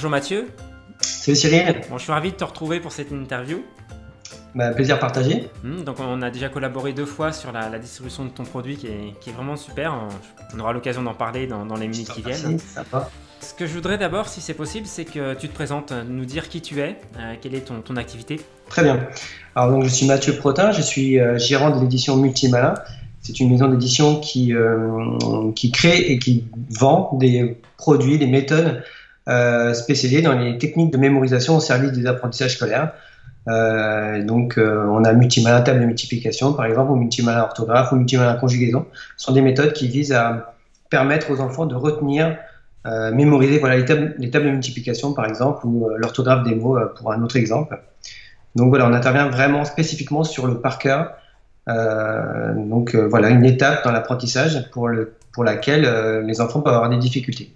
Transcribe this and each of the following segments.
Bonjour Mathieu. Salut Cyril. Bon, je suis ravi de te retrouver pour cette interview. Plaisir partagé. Donc on a déjà collaboré 2 fois sur la distribution de ton produit qui est vraiment super. On aura l'occasion d'en parler dans les minutes qui viennent. Sympa. Ce que je voudrais d'abord, si c'est possible, c'est que tu te présentes, nous dire qui tu es, quelle est ton activité. Très bien. Alors donc je suis Mathieu Protin, je suis gérant de l'édition Multimalin. C'est une maison d'édition qui crée et qui vend des produits, des méthodes spécialisées dans les techniques de mémorisation au service des apprentissages scolaires. On a Multimalin table de multiplication par exemple, ou Multimalin orthographe, ou Multimalin conjugaison. Ce sont des méthodes qui visent à permettre aux enfants de retenir, mémoriser les tables de multiplication par exemple, ou l'orthographe des mots pour un autre exemple. Donc voilà, on intervient vraiment spécifiquement sur le par cœur. Une étape dans l'apprentissage pour laquelle les enfants peuvent avoir des difficultés.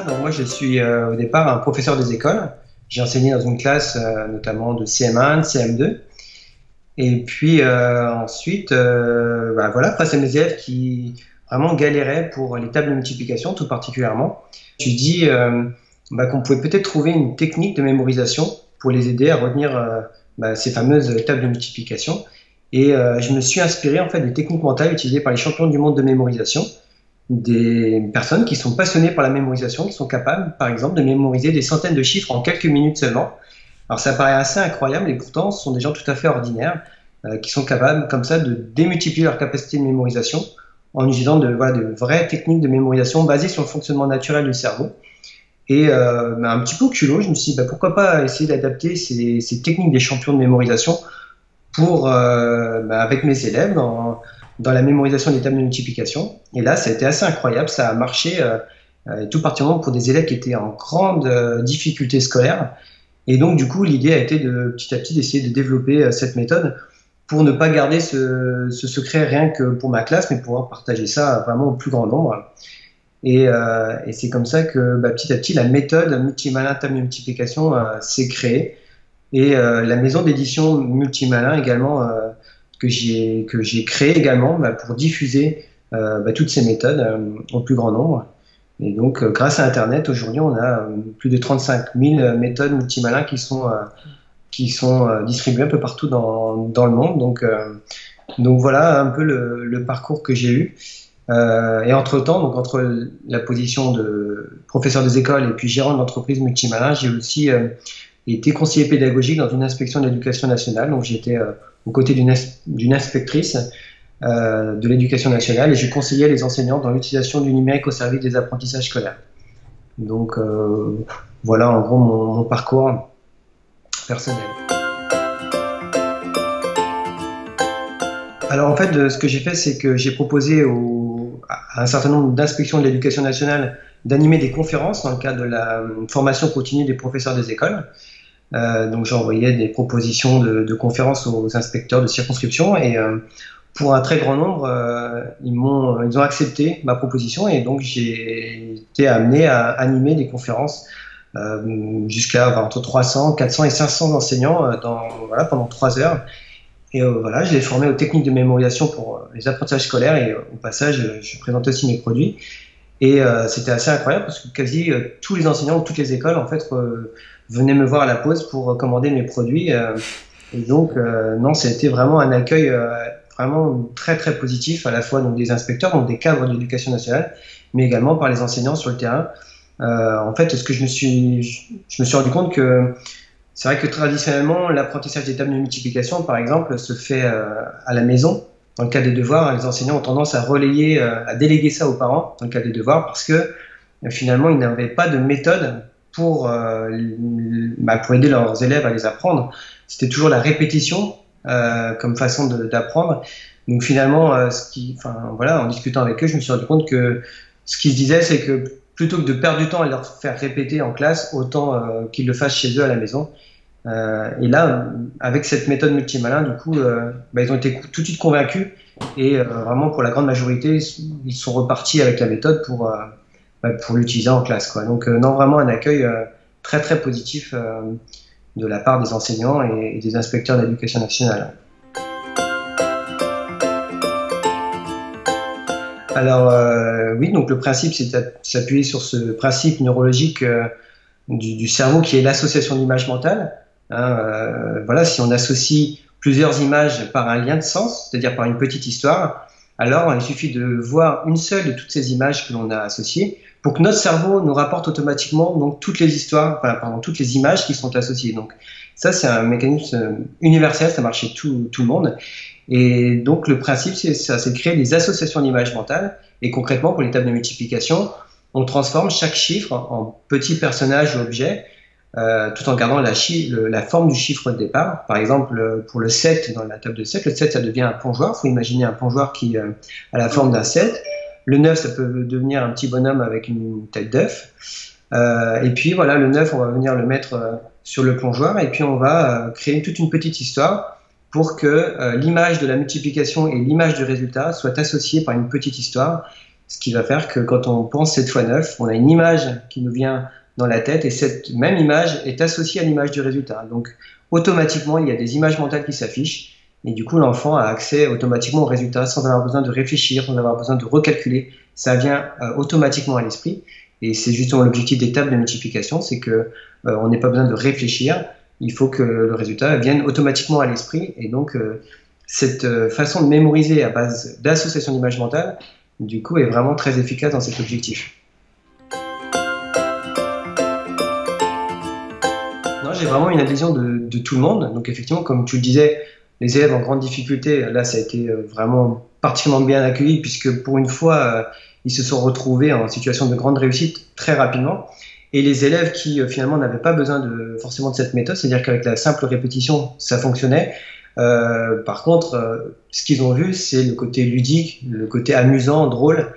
Donc moi je suis au départ un professeur des écoles. J'ai enseigné dans une classe notamment de CM1, de CM2. Et puis ensuite, face à mes élèves qui vraiment galéraient pour les tables de multiplication tout particulièrement, je me suis dit qu'on pouvait peut-être trouver une technique de mémorisation pour les aider à retenir ces fameuses tables de multiplication. Et je me suis inspiré en fait des techniques mentales utilisées par les champions du monde de mémorisation, des personnes qui sont passionnées par la mémorisation, qui sont capables, par exemple, de mémoriser des centaines de chiffres en quelques minutes seulement. Alors ça paraît assez incroyable et pourtant ce sont des gens tout à fait ordinaires qui sont capables comme ça de démultiplier leur capacité de mémorisation en utilisant de vraies techniques de mémorisation basées sur le fonctionnement naturel du cerveau. Et un petit peu au culot, je me suis dit pourquoi pas essayer d'adapter ces techniques des champions de mémorisation pour, avec mes élèves dans la mémorisation des tables de multiplication. Et là, ça a été assez incroyable, ça a marché tout particulièrement pour des élèves qui étaient en grande difficulté scolaire. Et donc, du coup, l'idée a été petit à petit d'essayer de développer cette méthode pour ne pas garder ce secret rien que pour ma classe, mais pouvoir partager ça vraiment au plus grand nombre. Et c'est comme ça que petit à petit, la méthode Multimalin table de multiplication s'est créée. Et la maison d'édition Multimalin également, que j'ai créée également pour diffuser toutes ces méthodes au plus grand nombre. Et donc, grâce à Internet, aujourd'hui, on a plus de 35 000 méthodes Multimalin qui sont distribuées un peu partout dans le monde. Donc voilà un peu le parcours que j'ai eu. Et entre-temps, donc entre la position de professeur des écoles et puis gérant de l'entreprise Multimalin, j'ai aussi été conseiller pédagogique dans une inspection de l'éducation nationale. Donc j'étais aux côtés d'une inspectrice de l'éducation nationale et je conseillais les enseignants dans l'utilisation du numérique au service des apprentissages scolaires. Donc voilà en gros mon parcours personnel. Alors en fait, ce que j'ai fait, c'est que j'ai proposé à un certain nombre d'inspections de l'éducation nationale d'animer des conférences dans le cadre de la formation continue des professeurs des écoles. Donc j'ai envoyé des propositions de conférences aux inspecteurs de circonscription et pour un très grand nombre, ils ont accepté ma proposition et donc j'ai été amené à animer des conférences jusqu'à entre 300, 400 et 500 enseignants pendant 3 heures. Et je les formais aux techniques de mémorisation pour les apprentissages scolaires et au passage, je présentais aussi mes produits. Et c'était assez incroyable parce que quasi tous les enseignants ou toutes les écoles en fait venaient me voir à la pause pour commander mes produits. Et donc, c'était vraiment un accueil vraiment très très positif à la fois donc des inspecteurs, donc des cadres de l'éducation nationale, mais également par les enseignants sur le terrain. En fait, je me suis rendu compte que c'est vrai que traditionnellement, l'apprentissage des tables de multiplication, par exemple, se fait à la maison. Dans le cas des devoirs, les enseignants ont tendance à déléguer ça aux parents dans le cas des devoirs parce que finalement, ils n'avaient pas de méthode pour aider leurs élèves à les apprendre. C'était toujours la répétition comme façon d'apprendre. Donc finalement, en discutant avec eux, je me suis rendu compte que ce qu'ils se disaient, c'est que plutôt que de perdre du temps à leur faire répéter en classe, autant qu'ils le fassent chez eux à la maison. Et là, avec cette méthode Multimalin, du coup, ils ont été tout de suite convaincus et vraiment pour la grande majorité, ils sont repartis avec la méthode pour l'utiliser en classe, quoi. Donc vraiment un accueil très très positif de la part des enseignants et des inspecteurs de l'éducation nationale. Alors oui, donc le principe, c'est de s'appuyer sur ce principe neurologique du cerveau qui est l'association d'images mentales. Hein, voilà, si on associe plusieurs images par un lien de sens, c'est-à-dire par une petite histoire, alors il suffit de voir une seule de toutes ces images que l'on a associées pour que notre cerveau nous rapporte automatiquement donc toutes les histoires, enfin, pardon, toutes les images qui sont associées. Donc ça, c'est un mécanisme universel, ça marche chez tout le monde. Et donc le principe, c'est de créer des associations d'images mentales. Et concrètement, pour l'étape de multiplication, on transforme chaque chiffre en petits personnages ou objets, tout en gardant la forme du chiffre de départ. Par exemple, pour le 7, dans la table de 7, le 7, ça devient un plongeoir. Il faut imaginer un plongeoir qui a la forme d'un 7. Le 9, ça peut devenir un petit bonhomme avec une tête d'œuf. Et puis voilà, le 9, on va venir le mettre sur le plongeoir. Et puis on va créer toute une petite histoire pour que l'image de la multiplication et l'image du résultat soient associées par une petite histoire. Ce qui va faire que quand on pense 7 fois 9, on a une image qui nous vient dans la tête et cette même image est associée à l'image du résultat. Donc automatiquement, il y a des images mentales qui s'affichent et du coup l'enfant a accès automatiquement au résultat sans avoir besoin de réfléchir, sans avoir besoin de recalculer. Ça vient automatiquement à l'esprit et c'est justement l'objectif des tables de multiplication, c'est que on n'ait pas besoin de réfléchir, il faut que le résultat vienne automatiquement à l'esprit et donc cette façon de mémoriser à base d'association d'images mentales du coup est vraiment très efficace dans cet objectif. J'ai vraiment une adhésion de tout le monde. Donc effectivement, comme tu le disais, les élèves en grande difficulté, là ça a été vraiment particulièrement bien accueilli puisque pour une fois, ils se sont retrouvés en situation de grande réussite très rapidement. Et les élèves qui finalement n'avaient pas besoin forcément de cette méthode, c'est-à-dire qu'avec la simple répétition, ça fonctionnait. Par contre, ce qu'ils ont vu, c'est le côté ludique, le côté amusant, drôle,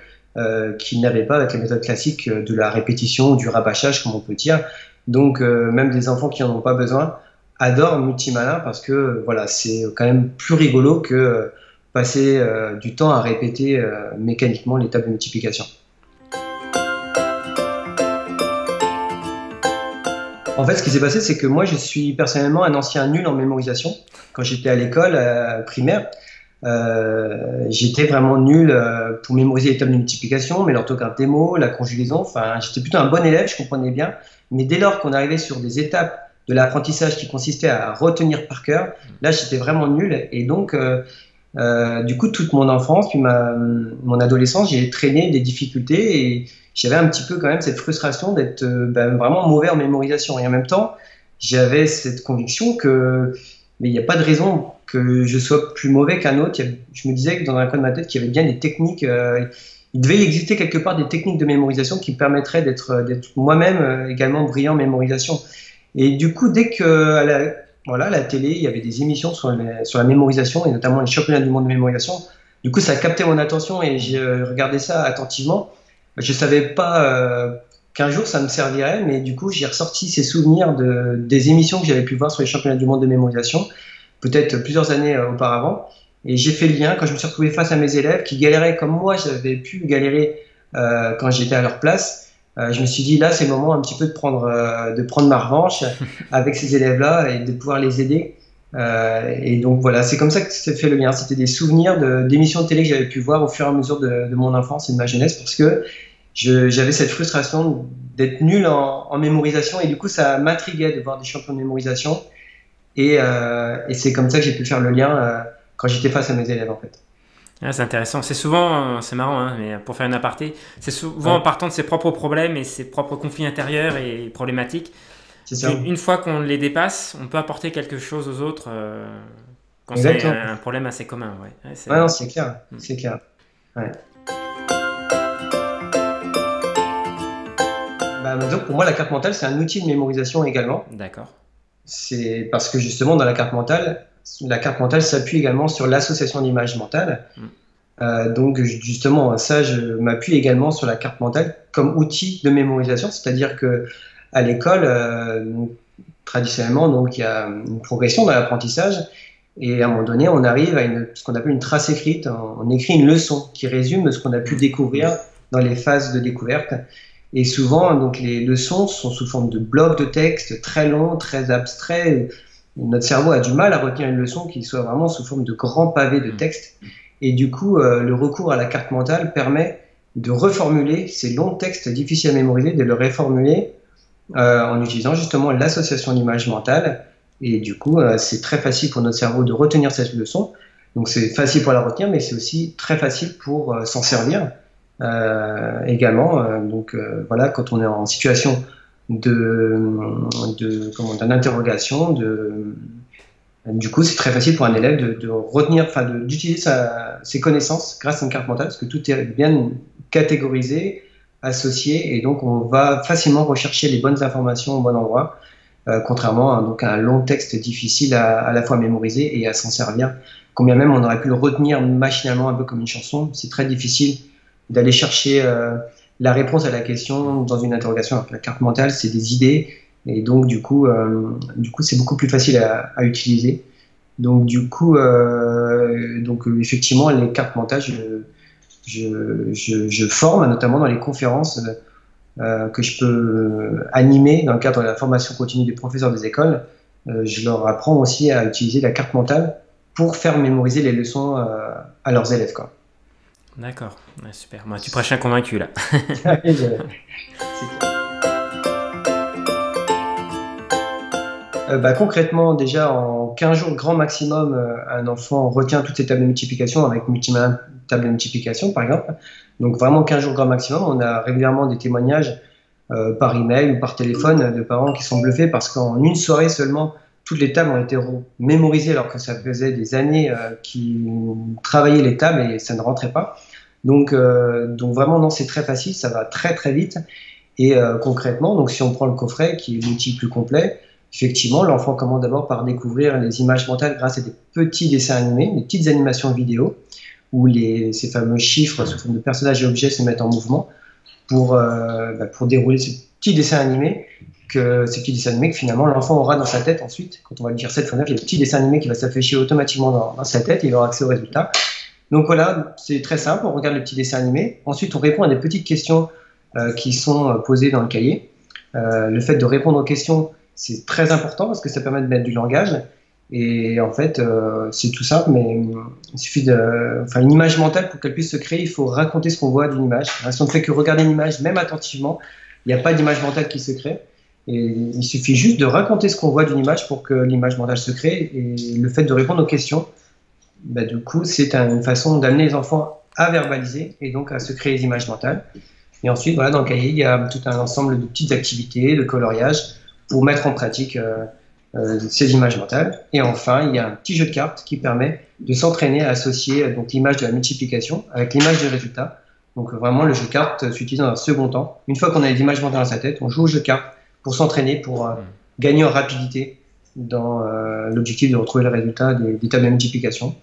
qu'ils n'avaient pas avec la méthode classique de la répétition ou du rabâchage, comme on peut dire. Donc même des enfants qui n'en ont pas besoin adorent Multimalin parce que voilà, c'est quand même plus rigolo que passer du temps à répéter mécaniquement les tables de multiplication. En fait, ce qui s'est passé, c'est que moi, je suis personnellement un ancien nul en mémorisation. Quand j'étais à l'école primaire, j'étais vraiment nul pour mémoriser les tables de multiplication, mais l'orthographe des mots, la conjugaison, enfin, j'étais plutôt un bon élève, je comprenais bien. Mais dès lors qu'on arrivait sur des étapes de l'apprentissage qui consistaient à retenir par cœur, là j'étais vraiment nul. Et donc, du coup, toute mon enfance, puis mon adolescence, j'ai traîné des difficultés et j'avais un petit peu quand même cette frustration d'être vraiment mauvais en mémorisation. Et en même temps, j'avais cette conviction que mais il n'y a pas de raison que je sois plus mauvais qu'un autre. Je me disais que dans un coin de ma tête qu'il y avait bien des techniques. Il devait exister quelque part des techniques de mémorisation qui me permettraient d'être moi-même également brillant en mémorisation. Et du coup, dès que à la télé, il y avait des émissions sur la mémorisation, et notamment les championnats du monde de mémorisation, du coup, ça a capté mon attention et j'ai regardé ça attentivement. Je ne savais pas qu'un jour ça me servirait, mais du coup, j'ai ressorti ces souvenirs des émissions que j'avais pu voir sur les championnats du monde de mémorisation, peut-être plusieurs années auparavant. Et j'ai fait le lien quand je me suis retrouvé face à mes élèves qui galéraient comme moi, j'avais pu galérer quand j'étais à leur place. Je me suis dit, là, c'est le moment un petit peu de prendre ma revanche avec ces élèves-là et de pouvoir les aider. Et donc voilà, c'est comme ça que s'est fait le lien. C'était des souvenirs d'émissions de télé que j'avais pu voir au fur et à mesure de mon enfance et de ma jeunesse parce que j'avais cette frustration d'être nul en mémorisation et du coup, ça m'intriguait de voir des champions de mémorisation. Et c'est comme ça que j'ai pu faire le lien quand j'étais face à mes élèves, en fait. Ah, c'est intéressant. C'est souvent, c'est marrant, hein, mais pour faire une aparté, c'est souvent en partant de ses propres problèmes et ses propres conflits intérieurs et problématiques. C'est ça. Une fois qu'on les dépasse, on peut apporter quelque chose aux autres quand c'est un problème assez commun. Ouais, non, c'est clair. C'est clair. Ouais. Donc pour moi, la carte mentale, c'est un outil de mémorisation également. D'accord. C'est parce que justement, dans la carte mentale s'appuie également sur l'association d'images mentales. Donc justement, ça, je m'appuie également sur la carte mentale comme outil de mémorisation, c'est-à-dire que à l'école, traditionnellement, donc il y a une progression dans l'apprentissage, et à un moment donné, on arrive à ce qu'on appelle une trace écrite. On écrit une leçon qui résume ce qu'on a pu découvrir dans les phases de découverte. Et souvent, donc les leçons sont sous forme de blocs de texte très longs, très abstraits. Notre cerveau a du mal à retenir une leçon qui soit vraiment sous forme de grands pavés de texte. Et du coup, le recours à la carte mentale permet de reformuler ces longs textes difficiles à mémoriser, de le reformuler en utilisant justement l'association d'image mentale. Et du coup, c'est très facile pour notre cerveau de retenir cette leçon. Donc c'est facile pour la retenir, mais c'est aussi très facile pour s'en servir également. Donc voilà, quand on est en situation d'interrogation, du coup, c'est très facile pour un élève de retenir, enfin d'utiliser ses connaissances grâce à une carte mentale, parce que tout est bien catégorisé, associé, et donc on va facilement rechercher les bonnes informations au bon endroit, contrairement à un long texte difficile à la fois à mémoriser et à s'en servir. Combien même on aurait pu le retenir machinalement, un peu comme une chanson, c'est très difficile d'aller chercher la réponse à la question dans une interrogation. Alors que la carte mentale, c'est des idées, et donc du coup c'est beaucoup plus facile à utiliser. Donc du coup, effectivement, les cartes mentales, je forme notamment dans les conférences que je peux animer dans le cadre de la formation continue des professeurs des écoles. Je leur apprends aussi à utiliser la carte mentale pour faire mémoriser les leçons à leurs élèves, quoi. D'accord, ouais, super. Moi, tu prêches un convaincu là. Concrètement, déjà en 15 jours grand maximum, un enfant retient toutes ses tables de multiplication avec table de multiplication par exemple. Donc vraiment 15 jours grand maximum. On a régulièrement des témoignages par email ou par téléphone de parents qui sont bluffés parce qu'en une soirée seulement, toutes les tables ont été mémorisées alors que ça faisait des années qu'ils travaillaient les tables et ça ne rentrait pas. Donc vraiment, non, c'est très facile, ça va très très vite. Et concrètement, donc si on prend le coffret qui est l'outil plus complet, effectivement, l'enfant commence d'abord par découvrir les images mentales grâce à des petits dessins animés, des petites animations vidéo, où ces fameux chiffres sous forme de personnages et objets se mettent en mouvement pour dérouler ces petits dessins animés que finalement l'enfant aura dans sa tête ensuite. Quand on va le dire 7 fois 9, il y a le petit dessin animé qui va s'afficher automatiquement dans sa tête et il aura accès au résultat. Donc voilà, c'est très simple, on regarde le petit dessin animé. Ensuite, on répond à des petites questions qui sont posées dans le cahier. Le fait de répondre aux questions, c'est très important parce que ça permet de mettre du langage. Et en fait, c'est tout simple, mais il suffit une image mentale, pour qu'elle puisse se créer, il faut raconter ce qu'on voit d'une image. Si on ne fait que regarder une image, même attentivement, il n'y a pas d'image mentale qui se crée. Et il suffit juste de raconter ce qu'on voit d'une image pour que l'image mentale se crée. Et le fait de répondre aux questions, du coup, c'est une façon d'amener les enfants à verbaliser et donc à se créer des images mentales. Et ensuite, voilà, dans le cahier, il y a tout un ensemble de petites activités, de coloriage pour mettre en pratique ces images mentales. Et enfin, il y a un petit jeu de cartes qui permet de s'entraîner à associer donc l'image de la multiplication avec l'image du résultat. Donc vraiment, le jeu de cartes s'utilise dans un second temps. Une fois qu'on a les images mentales dans sa tête, on joue au jeu de cartes pour s'entraîner, pour gagner en rapidité dans l'objectif de retrouver le résultat des tables de multiplication.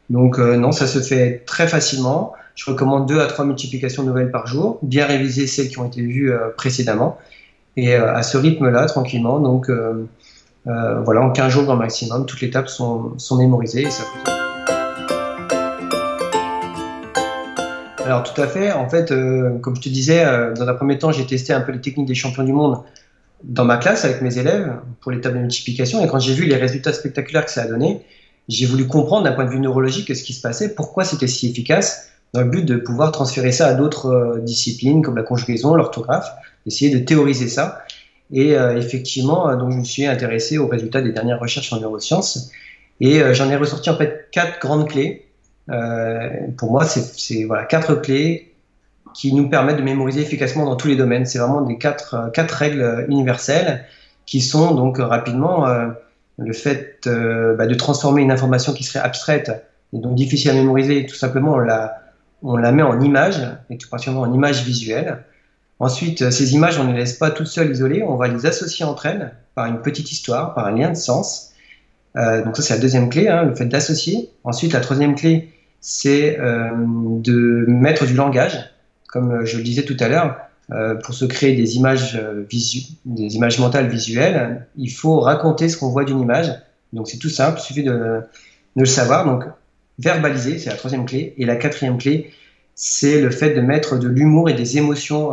Donc non, ça se fait très facilement. Je recommande 2 à 3 multiplications nouvelles par jour, bien réviser celles qui ont été vues précédemment. Et à ce rythme-là, tranquillement, donc voilà, en 15 jours grand maximum, toutes les tables sont mémorisées. Et ça peut... Alors tout à fait, en fait, comme je te disais, dans un premier temps, j'ai testé un peu les techniques des champions du monde dans ma classe avec mes élèves pour les tables de multiplication. Et quand j'ai vu les résultats spectaculaires que ça a donné, j'ai voulu comprendre d'un point de vue neurologique ce qui se passait, pourquoi c'était si efficace, dans le but de pouvoir transférer ça à d'autres disciplines comme la conjugaison, l'orthographe, d'essayer de théoriser ça. Et effectivement, donc je me suis intéressé aux résultats des dernières recherches en neurosciences et j'en ai ressorti en fait 4 grandes clés. Pour moi, c'est voilà, 4 clés qui nous permettent de mémoriser efficacement dans tous les domaines. C'est vraiment des 4 règles universelles qui sont donc rapidement le fait de transformer une information qui serait abstraite et donc difficile à mémoriser, tout simplement on la met en image, et tout particulièrement en image visuelle. Ensuite, ces images, on ne les laisse pas toutes seules isolées, on va les associer entre elles par une petite histoire, par un lien de sens. Donc ça, c'est la deuxième clé, le fait d'associer. Ensuite, la troisième clé, c'est de mettre du langage, comme je le disais tout à l'heure. Pour se créer des images mentales visuelles, il faut raconter ce qu'on voit d'une image. Donc c'est tout simple, il suffit de le savoir. Donc verbaliser, c'est la troisième clé. Et la quatrième clé, c'est le fait de mettre de l'humour et des émotions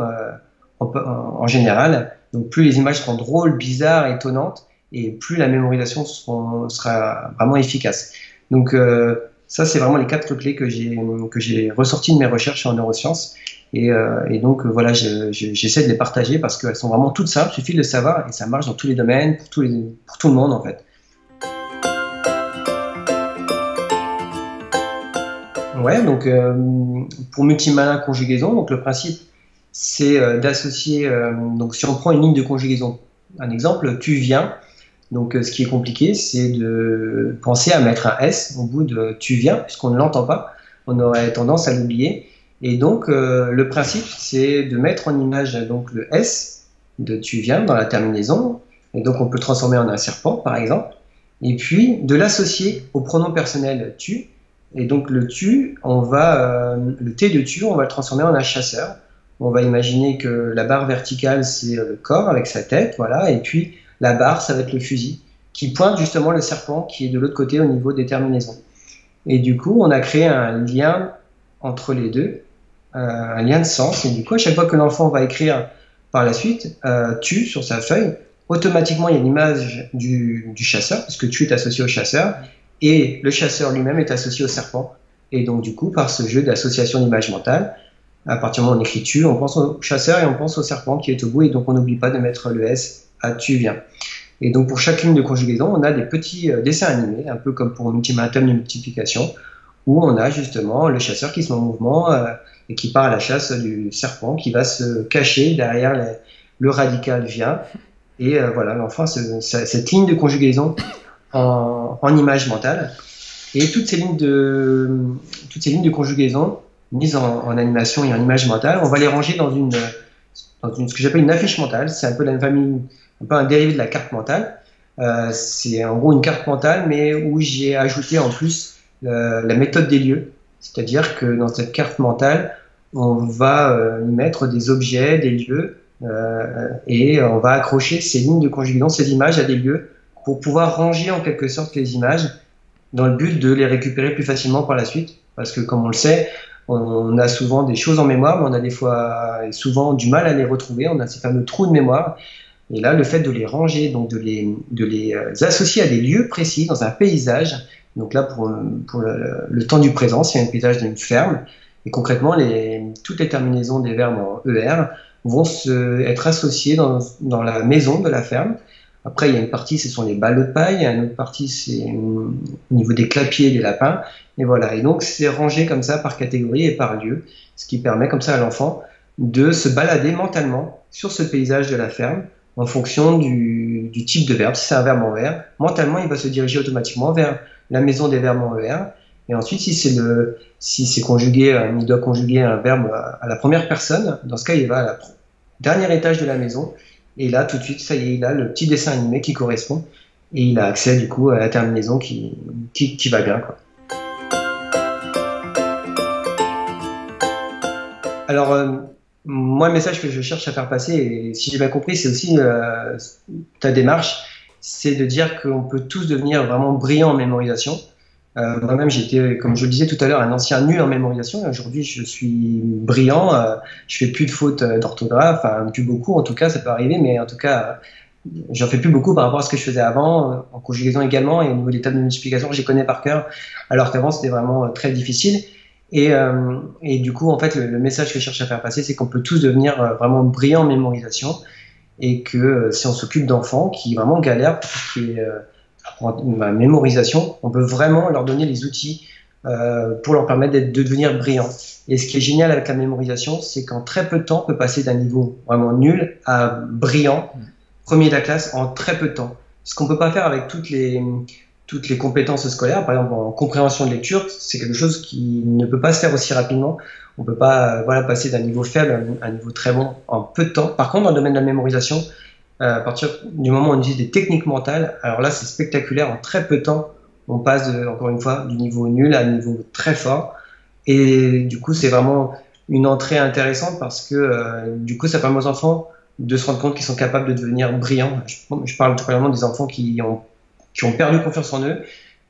en général. Donc plus les images seront drôles, bizarres, étonnantes, et plus la mémorisation sera vraiment efficace. Donc Ça, c'est vraiment les 4 clés que j'ai ressorties de mes recherches en neurosciences. Et donc, voilà, j'essaie de les partager parce qu'elles sont vraiment toutes simples, il suffit de le savoir et ça marche dans tous les domaines, pour tout le monde, en fait. Ouais, donc, pour multimalin conjugaison, donc le principe, c'est d'associer, donc si on prend une ligne de conjugaison, un exemple, tu viens. Donc, ce qui est compliqué, c'est de penser à mettre un S au bout de « tu viens », puisqu'on ne l'entend pas. On aurait tendance à l'oublier. Et donc, le principe, c'est de mettre en image donc, le S de « tu viens » dans la terminaison. Et donc, on peut transformer en un serpent, par exemple. Et puis, de l'associer au pronom personnel « tu ». Et donc, le « tu », le T de « tu », on va le transformer en un chasseur. On va imaginer que la barre verticale, c'est le corps avec sa tête, voilà. Et puis, la barre, ça va être le fusil, qui pointe justement le serpent qui est de l'autre côté au niveau des terminaisons. Et du coup, on a créé un lien entre les deux, un lien de sens. Et du coup, à chaque fois que l'enfant va écrire par la suite « tu » sur sa feuille, automatiquement, il y a l'image du chasseur, parce que « tu » est associé au chasseur, et le chasseur lui-même est associé au serpent. Et donc, du coup, par ce jeu d'association d'image mentale, à partir du moment où on écrit « tu », on pense au chasseur et on pense au serpent qui est au bout, et donc on n'oublie pas de mettre le S à « tu viens ». Et donc pour chaque ligne de conjugaison, on a des petits dessins animés, un peu comme pour un ultimatum de multiplication, où on a justement le chasseur qui se met en mouvement et qui part à la chasse du serpent, qui va se cacher derrière le radical vient. Et voilà, l'enfant, cette ligne de conjugaison en image mentale. Et toutes ces lignes de conjugaison mises en animation et en image mentale, on va les ranger dans ce que j'appelle une affiche mentale. C'est un peu la famille, un peu un dérivé de la carte mentale. C'est en gros une carte mentale, mais où j'ai ajouté en plus la méthode des lieux. C'est-à-dire que dans cette carte mentale, on va y mettre des objets, des lieux, et on va accrocher ces lignes de conjugaison, ces images à des lieux, pour pouvoir ranger en quelque sorte les images, dans le but de les récupérer plus facilement par la suite. Parce que comme on le sait, on a souvent des choses en mémoire, mais on a des fois souvent du mal à les retrouver. On a ces fameux trous de mémoire. Et là, le fait de les ranger, donc de les associer à des lieux précis dans un paysage, donc là, pour le temps du présent, c'est un paysage d'une ferme, et concrètement, toutes les terminaisons des verbes en ER vont être associées dans la maison de la ferme. Après, il y a une partie, ce sont les ballots de paille, il y a une autre partie, c'est au niveau des clapiers et des lapins, et voilà. Et donc, c'est rangé comme ça par catégorie et par lieu, ce qui permet comme ça à l'enfant de se balader mentalement sur ce paysage de la ferme, en fonction du type de verbe. Si c'est un verbe en ER, mentalement, il va se diriger automatiquement vers la maison des verbes en ER. Et ensuite, si c'est conjugué, il doit conjuguer un verbe à la première personne, dans ce cas, il va à la dernier étage de la maison. Et là, tout de suite, ça y est, il a le petit dessin animé qui correspond. Et il a accès, du coup, à la terminaison qui va bien, quoi. Alors, moi, le message que je cherche à faire passer, et si j'ai bien compris, c'est aussi ta démarche, c'est de dire qu'on peut tous devenir vraiment brillants en mémorisation. Moi-même, j'étais, comme je le disais tout à l'heure, un ancien nul en mémorisation. Aujourd'hui, je suis brillant. Je fais plus de fautes d'orthographe, enfin, plus beaucoup. En tout cas, ça peut arriver, mais en tout cas, j'en fais plus beaucoup par rapport à ce que je faisais avant, en conjugaison également, et au niveau des tables de multiplication, je les connais par cœur, alors qu'avant, c'était vraiment très difficile. Et du coup, en fait, le message que je cherche à faire passer, c'est qu'on peut tous devenir vraiment brillants en mémorisation, et que si on s'occupe d'enfants qui vraiment galèrent pour tout ce qui est mémorisation, on peut vraiment leur donner les outils pour leur permettre de devenir brillants. Et ce qui est génial avec la mémorisation, c'est qu'en très peu de temps, on peut passer d'un niveau vraiment nul à brillant, premier de la classe, en très peu de temps. Ce qu'on ne peut pas faire avec toutes les compétences scolaires, par exemple en compréhension de lecture, c'est quelque chose qui ne peut pas se faire aussi rapidement. On ne peut pas passer d'un niveau faible à un niveau très bon en peu de temps. Par contre, dans le domaine de la mémorisation, à partir du moment où on utilise des techniques mentales, alors là c'est spectaculaire, en très peu de temps on passe encore une fois du niveau nul à un niveau très fort, et du coup c'est vraiment une entrée intéressante parce que du coup ça permet aux enfants de se rendre compte qu'ils sont capables de devenir brillants. Je parle tout simplement des enfants qui ont perdu confiance en eux,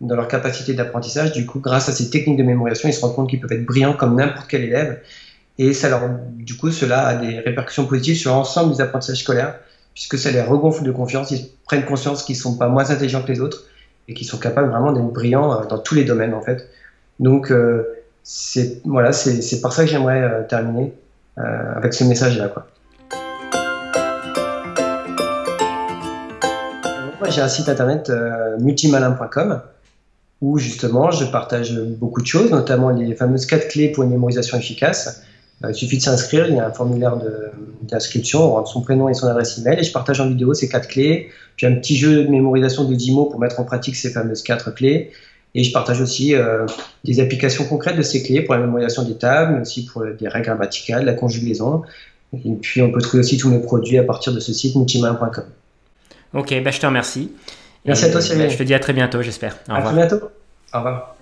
dans leur capacité d'apprentissage. Du coup, grâce à ces techniques de mémorisation, ils se rendent compte qu'ils peuvent être brillants comme n'importe quel élève, et du coup cela a des répercussions positives sur l'ensemble des apprentissages scolaires, puisque ça les regonfle de confiance, ils prennent conscience qu'ils ne sont pas moins intelligents que les autres et qu'ils sont capables vraiment d'être brillants dans tous les domaines en fait. Donc, c'est par ça que j'aimerais terminer avec ce message-là, quoi. Moi, j'ai un site internet multimalin.com où justement je partage beaucoup de choses, notamment les fameuses 4 clés pour une mémorisation efficace. Il suffit de s'inscrire, il y a un formulaire d'inscription, on rentre son prénom et son adresse email et je partage en vidéo ces 4 clés. J'ai un petit jeu de mémorisation de 10 mots pour mettre en pratique ces fameuses 4 clés. Et je partage aussi des applications concrètes de ces clés pour la mémorisation des tables, mais aussi pour des règles grammaticales, la conjugaison. Et puis on peut trouver aussi tous mes produits à partir de ce site multimalin.com. Ok, je te remercie. Merci à toi, Cyril. Je te dis à très bientôt, j'espère. À très bientôt. Au revoir.